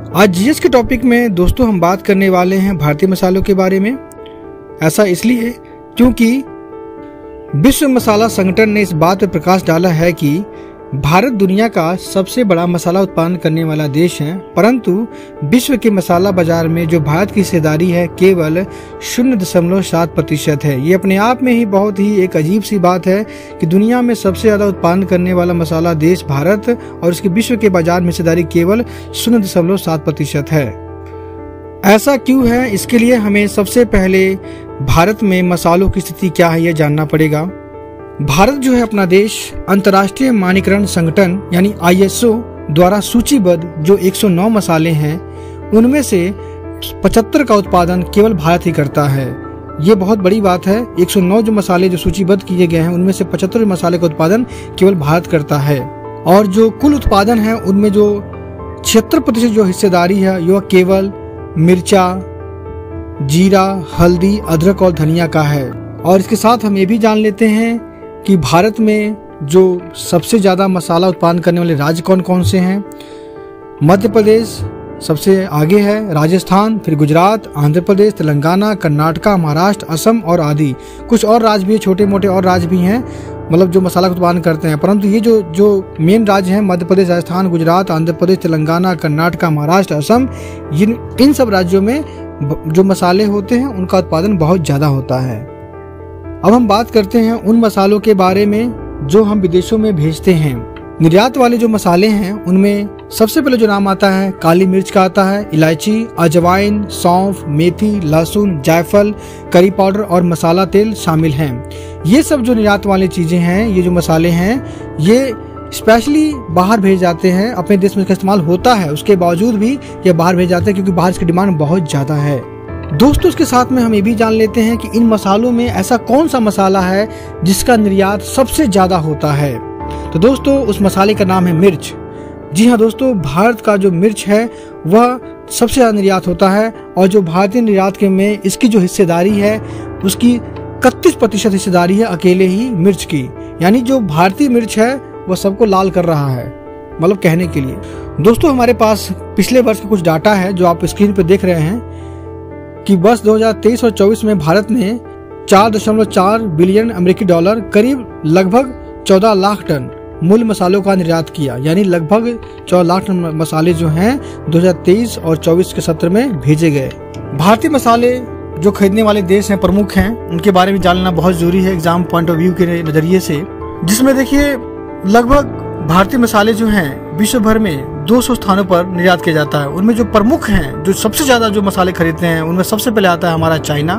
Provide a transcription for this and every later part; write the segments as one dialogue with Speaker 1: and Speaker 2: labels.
Speaker 1: आज जीएस के टॉपिक में दोस्तों हम बात करने वाले हैं भारतीय मसालों के बारे में। ऐसा इसलिए क्योंकि विश्व मसाला संगठन ने इस बात पर प्रकाश डाला है कि भारत दुनिया का सबसे बड़ा मसाला उत्पादन करने वाला देश है, परंतु विश्व के मसाला बाजार में जो भारत की हिस्सेदारी है केवल 0.7% है। ये अपने आप में ही बहुत ही एक अजीब सी बात है कि दुनिया में सबसे ज्यादा उत्पादन करने वाला मसाला देश भारत और उसके विश्व के बाजार में हिस्सेदारी केवल 0.7% है। ऐसा क्यों है, इसके लिए हमें सबसे पहले भारत में मसालों की स्थिति क्या है यह जानना पड़ेगा। भारत जो है अपना देश अंतर्राष्ट्रीय मानकीकरण संगठन यानी ISO द्वारा सूचीबद्ध जो 109 मसाले हैं उनमें से 75 का उत्पादन केवल भारत ही करता है। ये बहुत बड़ी बात है। 109 जो मसाले जो सूचीबद्ध किए गए हैं उनमें से 75 मसाले का उत्पादन केवल भारत करता है और जो कुल उत्पादन है उनमें जो 76% जो हिस्सेदारी है यह केवल मिर्चा, जीरा, हल्दी, अदरक और धनिया का है। और इसके साथ हम ये भी जान लेते हैं कि भारत में जो सबसे ज्यादा मसाला उत्पादन करने वाले राज्य कौन कौन से हैं। मध्य प्रदेश सबसे आगे है, राजस्थान, फिर गुजरात, आंध्र प्रदेश, तेलंगाना, कर्नाटका, महाराष्ट्र, असम और आदि। कुछ और राज्य भी, छोटे मोटे और राज्य भी हैं मतलब जो मसाला उत्पादन करते हैं, परंतु ये जो मेन राज्य हैं मध्य प्रदेश, राजस्थान, गुजरात, आंध्र प्रदेश, तेलंगाना, कर्नाटका, महाराष्ट्र, असम, इन सब राज्यों में जो मसाले होते हैं उनका उत्पादन बहुत ज्यादा होता है। अब हम बात करते हैं उन मसालों के बारे में जो हम विदेशों में भेजते हैं। निर्यात वाले जो मसाले हैं उनमें सबसे पहले जो नाम आता है काली मिर्च का आता है, इलायची, अजवाइन, सौंफ, मेथी, लहसुन, जायफल, करी पाउडर और मसाला तेल शामिल हैं। ये सब जो निर्यात वाली चीजें हैं, ये जो मसाले हैं, ये स्पेशली बाहर भेज जाते हैं। अपने देश में इसका इस्तेमाल होता है, उसके बावजूद भी ये बाहर भेज जाते हैं क्योंकि बाहर इसकी डिमांड बहुत ज्यादा है। दोस्तों इसके साथ में हम ये भी जान लेते हैं कि इन मसालों में ऐसा कौन सा मसाला है जिसका निर्यात सबसे ज्यादा होता है। तो दोस्तों उस मसाले का नाम है मिर्च। जी हाँ दोस्तों, भारत का जो मिर्च है वह सबसे ज्यादा निर्यात होता है और जो भारतीय निर्यात के में इसकी जो हिस्सेदारी है उसकी 31% हिस्सेदारी है अकेले ही मिर्च की। यानी जो भारतीय मिर्च है वह सबको लाल कर रहा है, मतलब कहने के लिए। दोस्तों हमारे पास पिछले वर्ष का कुछ डाटा है जो आप स्क्रीन पर देख रहे हैं कि वर्ष 2023 और 24 में भारत ने 4.4 बिलियन अमेरिकी डॉलर करीब लगभग 14 लाख टन मूल मसालों का निर्यात किया। यानी लगभग 14 लाख टन मसाले जो हैं 2023 और 24 के सत्र में भेजे गए। भारतीय मसाले जो खरीदने वाले देश हैं प्रमुख हैं, उनके बारे में जानना बहुत जरूरी है एग्जाम पॉइंट ऑफ व्यू के नजरिए से, जिसमें देखिए लगभग भारतीय मसाले जो हैं विश्व भर में 200 स्थानों पर निर्यात किया जाता है। उनमें जो प्रमुख हैं, जो सबसे ज्यादा जो मसाले खरीदते हैं, उनमें सबसे पहले आता है हमारा चाइना,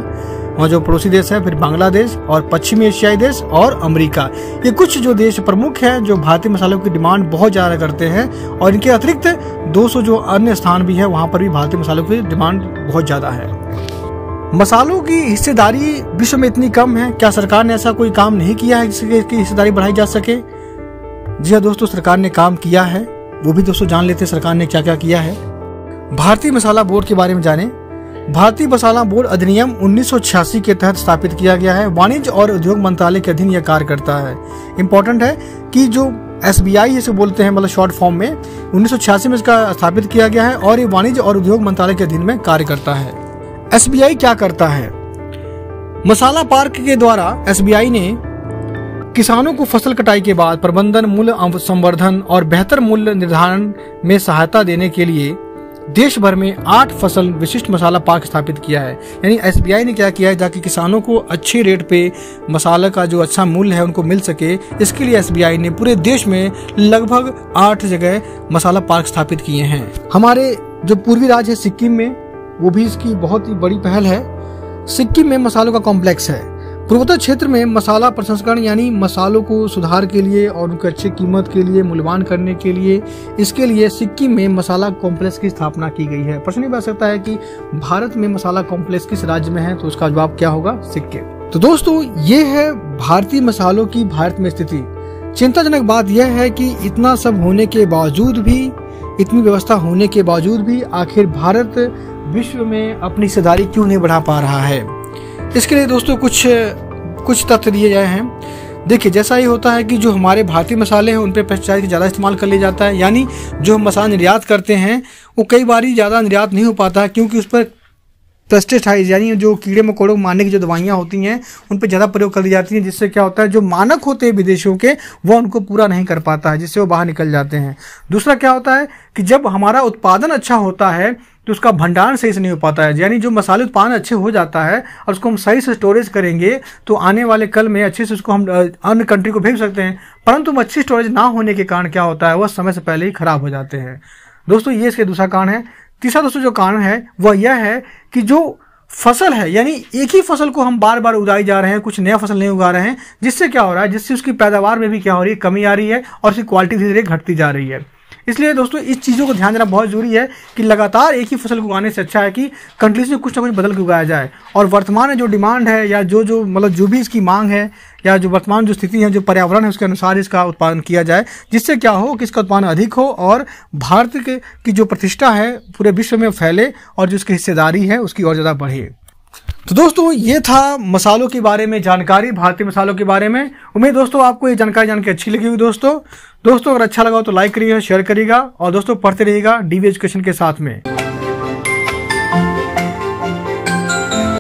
Speaker 1: वहाँ जो पड़ोसी देश है, फिर बांग्लादेश और पश्चिमी एशियाई देश और अमेरिका। ये कुछ जो देश प्रमुख हैं जो भारतीय मसालों की डिमांड बहुत ज्यादा करते हैं और इनके अतिरिक्त 200 जो अन्य स्थान भी है वहाँ पर भी भारतीय मसालों की डिमांड बहुत ज्यादा है। मसालों की हिस्सेदारी विश्व में इतनी कम है, क्या सरकार ने ऐसा कोई काम नहीं किया है जिससे इसकी हिस्सेदारी बढ़ाई जा सके? जी हाँ दोस्तों, सरकार ने काम किया है, वो भी दोस्तों जान लेते हैं सरकार ने क्या क्या किया है। भारतीय मसाला बोर्ड के बारे में जाने। भारतीय मसाला बोर्ड अधिनियम 1986 के तहत स्थापित किया गया है। वाणिज्य और उद्योग मंत्रालय के अधीन यह कार्य करता है। इम्पोर्टेंट है कि जो SBI इसे बोलते हैं, मतलब शॉर्ट फॉर्म में, 1986 में इसका स्थापित किया गया है और ये वाणिज्य और उद्योग मंत्रालय के अधीन में कार्य करता है। SBI क्या करता है? मसाला पार्क के द्वारा SBI ने किसानों को फसल कटाई के बाद प्रबंधन, मूल्य संवर्धन और बेहतर मूल्य निर्धारण में सहायता देने के लिए देश भर में 8 फसल विशिष्ट मसाला पार्क स्थापित किया है। यानी SBI ने क्या किया है, ताकि किसानों को अच्छे रेट पे मसाला का जो अच्छा मूल्य है उनको मिल सके, इसके लिए SBI ने पूरे देश में लगभग 8 जगह मसाला पार्क स्थापित किए हैं। हमारे जो पूर्वी राज्य है सिक्किम में, वो भी इसकी बहुत ही बड़ी पहल है। सिक्किम में मसालों का कॉम्प्लेक्स है। पूर्वोत्तर क्षेत्र में मसाला प्रसंस्करण यानी मसालों को सुधार के लिए और उनके अच्छी कीमत के लिए मूल्यवान करने के लिए, इसके लिए सिक्किम में मसाला कॉम्प्लेक्स की स्थापना की गई है। प्रश्न बन सकता है कि भारत में मसाला कॉम्प्लेक्स किस राज्य में है, तो उसका जवाब क्या होगा? सिक्किम। तो दोस्तों ये है भारतीय मसालों की भारत में स्थिति। चिंताजनक बात यह है कि इतना सब होने के बावजूद भी, इतनी व्यवस्था होने के बावजूद भी आखिर भारत विश्व में अपनी हिस्सेदारी क्यों नहीं बढ़ा पा रहा है? इसके लिए दोस्तों कुछ तथ्य दिए गए हैं। देखिए जैसा ये होता है कि जो हमारे भारतीय मसाले हैं उन पे पेस्टिसाइड ज़्यादा इस्तेमाल कर लिया जाता है, यानी जो हम मसाला निर्यात करते हैं वो कई बार ज़्यादा निर्यात नहीं हो पाता है, क्योंकि उस पर पेस्टिसाइड यानी जो कीड़े मकोड़ों को मारने की जो दवाइयाँ होती हैं उन पर ज़्यादा प्रयोग कर दी जाती हैं, जिससे क्या होता है जो मानक होते हैं विदेशों के वो उनको पूरा नहीं कर पाता है, जिससे वो बाहर निकल जाते हैं। दूसरा क्या होता है कि जब हमारा उत्पादन अच्छा होता है तो उसका भंडारण सही से नहीं हो पाता है, यानी जो मसाले उत्पादन अच्छे हो जाता है और उसको हम सही से स्टोरेज करेंगे तो आने वाले कल में अच्छे से उसको हम अन्य कंट्री को भेज सकते हैं, परंतु अच्छी स्टोरेज ना होने के कारण क्या होता है वह समय से पहले ही खराब हो जाते हैं। दोस्तों ये इसके दूसरा कारण है। तीसरा दोस्तों जो कारण है वह यह है कि जो फसल है, यानी एक ही फसल को हम बार बार उगाई जा रहे हैं, कुछ नया फसल नहीं उगा रहे हैं, जिससे क्या हो रहा है, जिससे उसकी पैदावार में भी क्या हो रही है, कमी आ रही है और उसकी क्वालिटी धीरे धीरे घटती जा रही है। इसलिए दोस्तों इस चीज़ों को ध्यान देना बहुत जरूरी है कि लगातार एक ही फसल को उगाने से अच्छा है कि कंट्रीज में कुछ ना कुछ बदल के उगाया जाए। और वर्तमान में जो डिमांड है या जो मतलब जो भी इसकी मांग है या जो वर्तमान जो स्थिति है, जो पर्यावरण है, उसके अनुसार इसका उत्पादन किया जाए, जिससे क्या हो कि इसका उत्पादन अधिक हो और भारत की जो प्रतिष्ठा है पूरे विश्व में फैले और जो उसकी हिस्सेदारी है उसकी और ज़्यादा बढ़े। तो दोस्तों ये था मसालों के बारे में जानकारी, भारतीय मसालों के बारे में। उम्मीद दोस्तों आपको ये जानकारी जान के अच्छी लगी होगी। दोस्तों अगर अच्छा लगा हो तो लाइक करिएगा, शेयर करिएगा और दोस्तों पढ़ते रहिएगा DV एजुकेशन के साथ में।